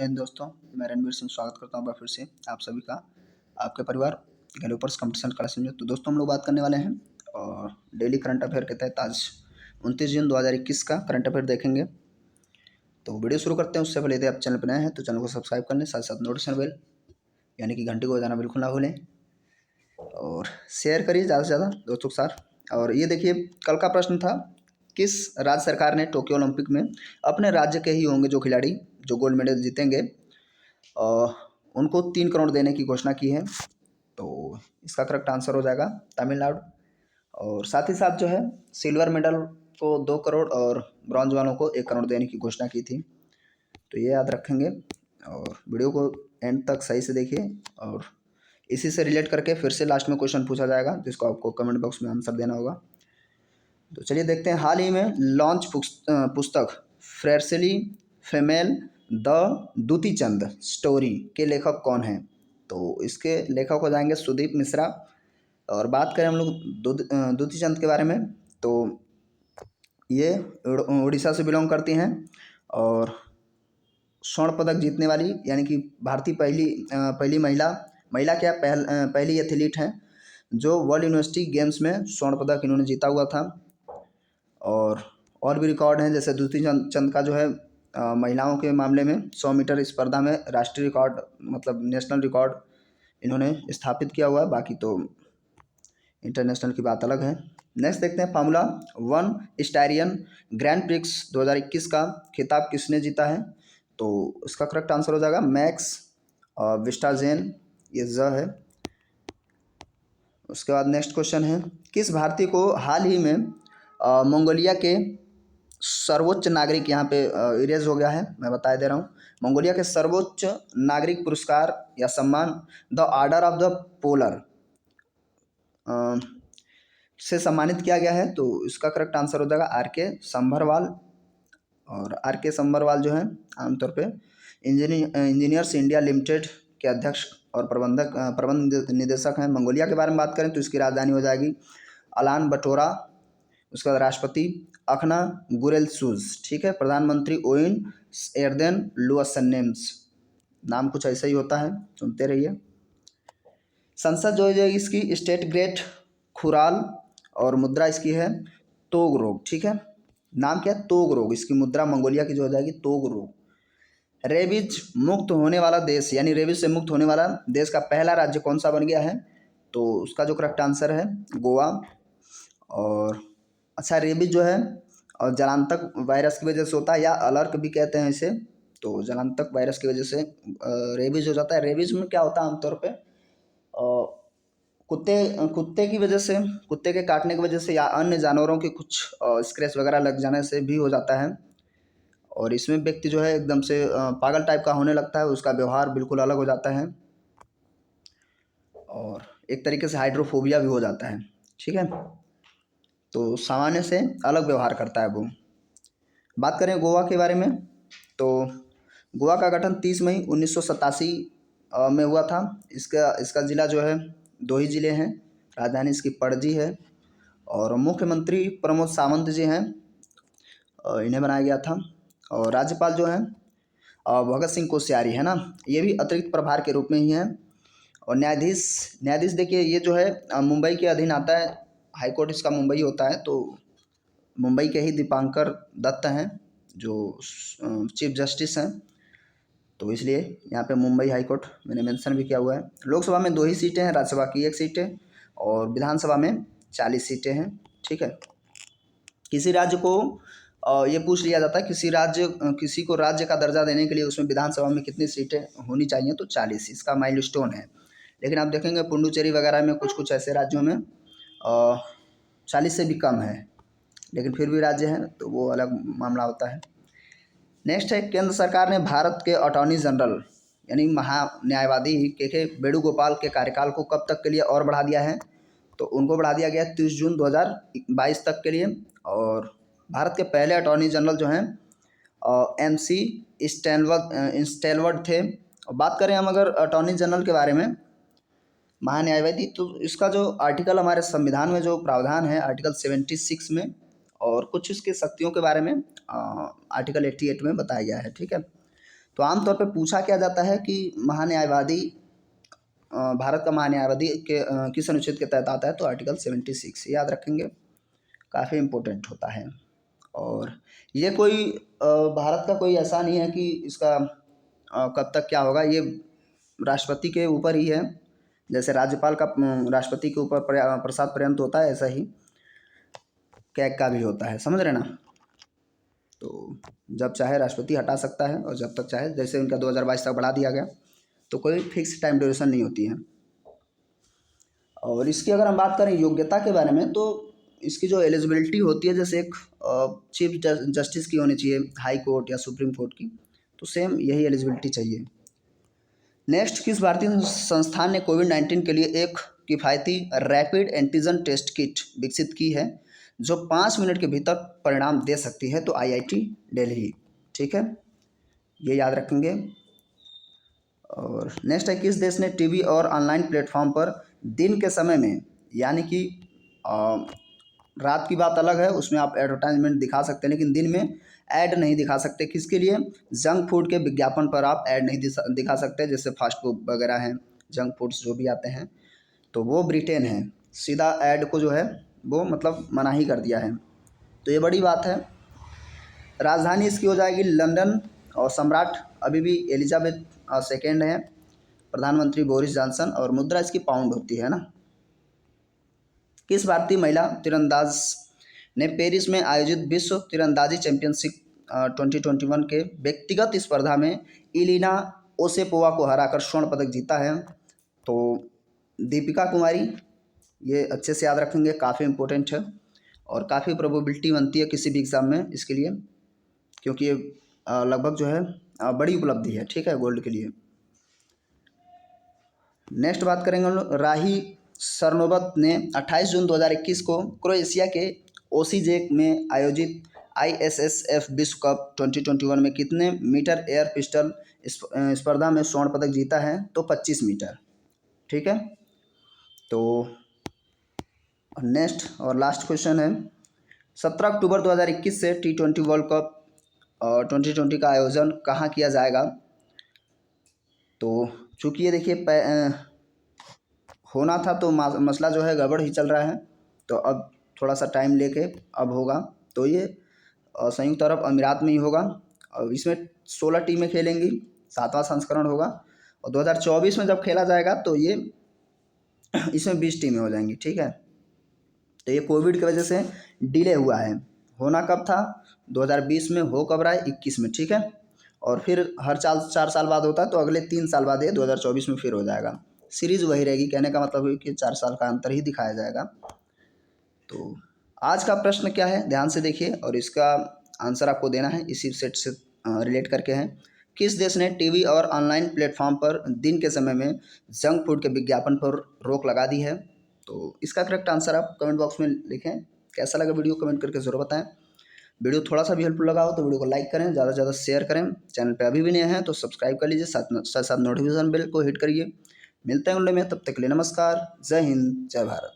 जय हिंद दोस्तों, मैं रणवीर सिंह स्वागत करता हूँ फिर से आप सभी का आपके परिवार गैलोपर्स कंपटीशन क्लास में। तो दोस्तों हम लोग बात करने वाले हैं और डेली करंट अफेयर के तहत आज 29 जून 2021 का करंट अफेयर देखेंगे। तो वीडियो शुरू करते हैं। उससे पहले यदि आप चैनल पर नए हैं तो चैनल को सब्सक्राइब कर लें, साथ साथ नोटिफिकेशन बेल यानी कि घंटी को बजाना बिल्कुल ना भूलें और शेयर करिए ज़्यादा से ज़्यादा दोस्तों के साथ। और ये देखिए, कल का प्रश्न था, किस राज्य सरकार ने टोक्यो ओलंपिक में अपने राज्य के ही होंगे जो खिलाड़ी जो गोल्ड मेडल जीतेंगे उनको 3 करोड़ देने की घोषणा की है। तो इसका करेक्ट आंसर हो जाएगा तमिलनाडु। और साथ ही साथ जो है सिल्वर मेडल को 2 करोड़ और ब्रॉन्ज वालों को 1 करोड़ देने की घोषणा की थी। तो ये याद रखेंगे और वीडियो को एंड तक सही से देखिए। और इसी से रिलेट करके फिर से लास्ट में क्वेश्चन पूछा जाएगा जिसको आपको कमेंट बॉक्स में आंसर देना होगा। तो चलिए देखते हैं, हाल ही में लॉन्च पुस्तक freshly female the Dutee Chand story के लेखक कौन हैं? तो इसके लेखक हो जाएंगे सुदीप मिश्रा। और बात करें हम लोग दूती चंद के बारे में, तो ये उड़ीसा से बिलोंग करती हैं और स्वर्ण पदक जीतने वाली यानी कि भारतीय पहली महिला क्या पहली एथलीट हैं जो वर्ल्ड यूनिवर्सिटी गेम्स में स्वर्ण पदक इन्होंने जीता हुआ था। और भी रिकॉर्ड हैं, जैसे दूती चंद का जो है महिलाओं के मामले में 100 मीटर स्पर्धा में राष्ट्रीय रिकॉर्ड मतलब नेशनल रिकॉर्ड इन्होंने स्थापित किया हुआ है। बाकी तो इंटरनेशनल की बात अलग है। नेक्स्ट देखते हैं, फार्मूला 1 स्टारियन ग्रैंड प्रिक्स 2021 का खिताब किसने जीता है? तो इसका करेक्ट आंसर हो जाएगा मैक्स विस्टाजेन, ये ज है। उसके बाद नेक्स्ट क्वेश्चन है, किस भारतीय को हाल ही में मंगोलिया के सर्वोच्च नागरिक, यहाँ पे इरेज हो गया है मैं बता दे रहा हूँ, मंगोलिया के सर्वोच्च नागरिक पुरस्कार या सम्मान the order of the polar से सम्मानित किया गया है? तो इसका करेक्ट आंसर हो जाएगा आर.के. संभरवाल। और आर.के. संभरवाल जो है आमतौर पे इंजीनियर्स इंडिया लिमिटेड के अध्यक्ष और प्रबंध निदेशक हैं। मंगोलिया के बारे में बात करें तो इसकी राजधानी हो जाएगी अलान बटोरा। उसका राष्ट्रपति अखना गुरेलसूज, ठीक है। प्रधानमंत्री ओइन एर्देन लुअसन्नेम्स, नाम कुछ ऐसा ही होता है, सुनते रहिए। संसद जो है इसकी स्टेट ग्रेट खुराल और मुद्रा इसकी है तोगरोग, ठीक है। नाम क्या है? तोगरोग। इसकी मुद्रा मंगोलिया की जो हो जाएगी तोगरोग। रेबीज मुक्त होने वाला देश यानी रेबीज से मुक्त होने वाला देश का पहला राज्य कौन सा बन गया है? तो उसका जो करेक्ट आंसर है गोवा। और अच्छा, रेबीज जो है और जलांतक वायरस की वजह से होता है या अलर्क भी कहते हैं इसे। तो जलांतक वायरस की वजह से रेबीज हो जाता है। रेबीज में क्या होता है आमतौर पे कुत्ते की वजह से, कुत्ते के काटने की वजह से या अन्य जानवरों के कुछ स्क्रैच वगैरह लग जाने से भी हो जाता है। और इसमें व्यक्ति जो है एकदम से पागल टाइप का होने लगता है, उसका व्यवहार बिल्कुल अलग हो जाता है और एक तरीके से हाइड्रोफोबिया भी हो जाता है, ठीक है। तो सामान्य से अलग व्यवहार करता है वो। बात करें गोवा के बारे में, तो गोवा का गठन 30 मई 1987 में हुआ था। इसका ज़िला जो है 2 ही ज़िले हैं, राजधानी इसकी पणजी है और मुख्यमंत्री प्रमोद सावंत जी हैं, इन्हें बनाया गया था। और राज्यपाल जो हैं भगत सिंह कोश्यारी है ना, ये भी अतिरिक्त प्रभार के रूप में ही हैं। और न्यायाधीश देखिए ये जो है मुंबई के अधीन आता है, हाई कोर्ट इसका मुंबई होता है। तो मुंबई के ही दीपांकर दत्त हैं जो चीफ जस्टिस हैं, तो इसलिए यहाँ पे मुंबई हाई कोर्ट मैंने मेंशन भी किया हुआ है। लोकसभा में 2 ही सीटें हैं, राज्यसभा की 1 सीट है और विधानसभा में 40 सीटें हैं, ठीक है। किसी राज्य को ये पूछ लिया जाता है किसी को राज्य का दर्जा देने के लिए उसमें विधानसभा में कितनी सीटें होनी चाहिए? तो 40, इसका माइलस्टोन है। लेकिन आप देखेंगे पुडुचेरी वगैरह में कुछ ऐसे राज्यों में 40 से भी कम है, लेकिन फिर भी राज्य हैं तो वो अलग मामला होता है। नेक्स्ट है, केंद्र सरकार ने भारत के अटॉर्नी जनरल यानी महान्यायवादी के वेणुगोपाल के कार्यकाल को कब तक के लिए और बढ़ा दिया है? तो उनको बढ़ा दिया गया 30 जून 2022 तक के लिए। और भारत के पहले अटॉर्नी जनरल जो हैं MC स्टेलवर्ड थे। और बात करें हम अगर अटॉर्नी जनरल के बारे में महान्यायवादी, तो इसका जो आर्टिकल हमारे संविधान में जो प्रावधान है आर्टिकल 76 में और कुछ इसके शक्तियों के बारे में आर्टिकल 88 में बताया गया है, ठीक है। तो आमतौर पे पूछा क्या जाता है कि महान्यायवादी भारत का महान्यायवादी किस अनुच्छेद के तहत आता है, तो आर्टिकल 76 याद रखेंगे, काफ़ी इम्पोर्टेंट होता है। और ये कोई भारत का कोई ऐसा नहीं है कि इसका कब तक क्या होगा, ये राष्ट्रपति के ऊपर ही है। जैसे राज्यपाल का राष्ट्रपति के ऊपर प्रसाद पर्यंत होता है, ऐसा ही कैग का भी होता है, समझ रहे ना। तो जब चाहे राष्ट्रपति हटा सकता है और जब तक चाहे, जैसे उनका 2022 तक बढ़ा दिया गया, तो कोई फिक्स टाइम ड्यूरेशन नहीं होती है। और इसकी अगर हम बात करें योग्यता के बारे में, तो इसकी जो एलिजिबिलिटी होती है, जैसे एक चीफ जस्टिस की होनी चाहिए हाई कोर्ट या सुप्रीम कोर्ट की, तो सेम यही एलिजिबिलिटी चाहिए। नेक्स्ट, किस भारतीय संस्थान ने कोविड-19 के लिए एक किफ़ायती रैपिड एंटीजन टेस्ट किट विकसित की है जो 5 मिनट के भीतर परिणाम दे सकती है, तो IIT दिल्ली, ठीक है, ये याद रखेंगे। और नेक्स्ट है, किस देश ने टीवी और ऑनलाइन प्लेटफॉर्म पर दिन के समय में, यानी कि रात की बात अलग है, उसमें आप एडवर्टाइजमेंट दिखा सकते हैं, लेकिन दिन में ऐड नहीं दिखा सकते। किसके लिए? जंक फूड के विज्ञापन पर आप ऐड नहीं दिखा सकते, जैसे फास्ट फूड वगैरह हैं, जंक फूड्स जो भी आते हैं, तो वो ब्रिटेन है, सीधा ऐड को जो है वो मतलब मना ही कर दिया है, तो ये बड़ी बात है। राजधानी इसकी हो जाएगी लंदन, और सम्राट अभी भी एलिजाबेथ सेकेंड है, प्रधानमंत्री बोरिस जॉनसन, और मुद्रा इसकी पाउंड होती है ना। किस भारतीय महिला तीरंदाज ने पेरिस में आयोजित विश्व तीरंदाजी चैंपियनशिप 2021 के व्यक्तिगत स्पर्धा में इलिना ओसेपोवा को हराकर स्वर्ण पदक जीता है? तो दीपिका कुमारी, ये अच्छे से याद रखेंगे, काफ़ी इम्पोर्टेंट है और काफ़ी प्रोबेबिलिटी बनती है किसी भी एग्ज़ाम में इसके लिए, क्योंकि ये लगभग जो है बड़ी उपलब्धि है, ठीक है, गोल्ड के लिए। नेक्स्ट बात करेंगे हम लोग, राही सरनोबत ने 28 जून 2021 को क्रोएशिया के ओसीजेक में आयोजित ISSF विश्व कप 2021 में कितने मीटर एयर पिस्टल स्पर्धा में स्वर्ण पदक जीता है? तो 25 मीटर, ठीक है। तो नेक्स्ट और लास्ट क्वेश्चन है, 17 अक्टूबर 2021 से T20 वर्ल्ड कप 2020 का आयोजन कहाँ किया जाएगा? तो चूँकि ये देखिए होना था, तो मसला जो है गड़बड़ ही चल रहा है, तो अब थोड़ा सा टाइम लेके अब होगा, तो ये संयुक्त अरब अमीरात में ही होगा, और इसमें 16 टीमें खेलेंगी, 7वां संस्करण होगा, और 2024 में जब खेला जाएगा तो ये इसमें 20 टीमें हो जाएंगी, ठीक है। तो ये कोविड की वजह से डिले हुआ है, होना कब था? 2020 में, हो कब रहा है? 21 में, ठीक है। और फिर हर 4 साल बाद होता है, तो अगले 3 साल बाद ये 2024 में फिर हो जाएगा। सीरीज़ वही रहेगी, कहने का मतलब है कि 4 साल का अंतर ही दिखाया जाएगा। तो आज का प्रश्न क्या है, ध्यान से देखिए, और इसका आंसर आपको देना है, इसी सेट से रिलेट करके है। किस देश ने टीवी और ऑनलाइन प्लेटफॉर्म पर दिन के समय में जंक फूड के विज्ञापन पर रोक लगा दी है? तो इसका करेक्ट आंसर आप कमेंट बॉक्स में लिखें। कैसा लगा वीडियो, कमेंट करके ज़रूर बताएं। वीडियो थोड़ा सा भी हेल्पफुल लगा हो तो वीडियो को लाइक करें, ज़्यादा से ज़्यादा शेयर करें। चैनल पे अभी भी नए हैं तो सब्सक्राइब कर लीजिए, साथ साथ नोटिफिकेशन बेल को हिट करिए। मिलते हैं अगले में, तब तक के लिए नमस्कार, जय हिंद, जय भारत।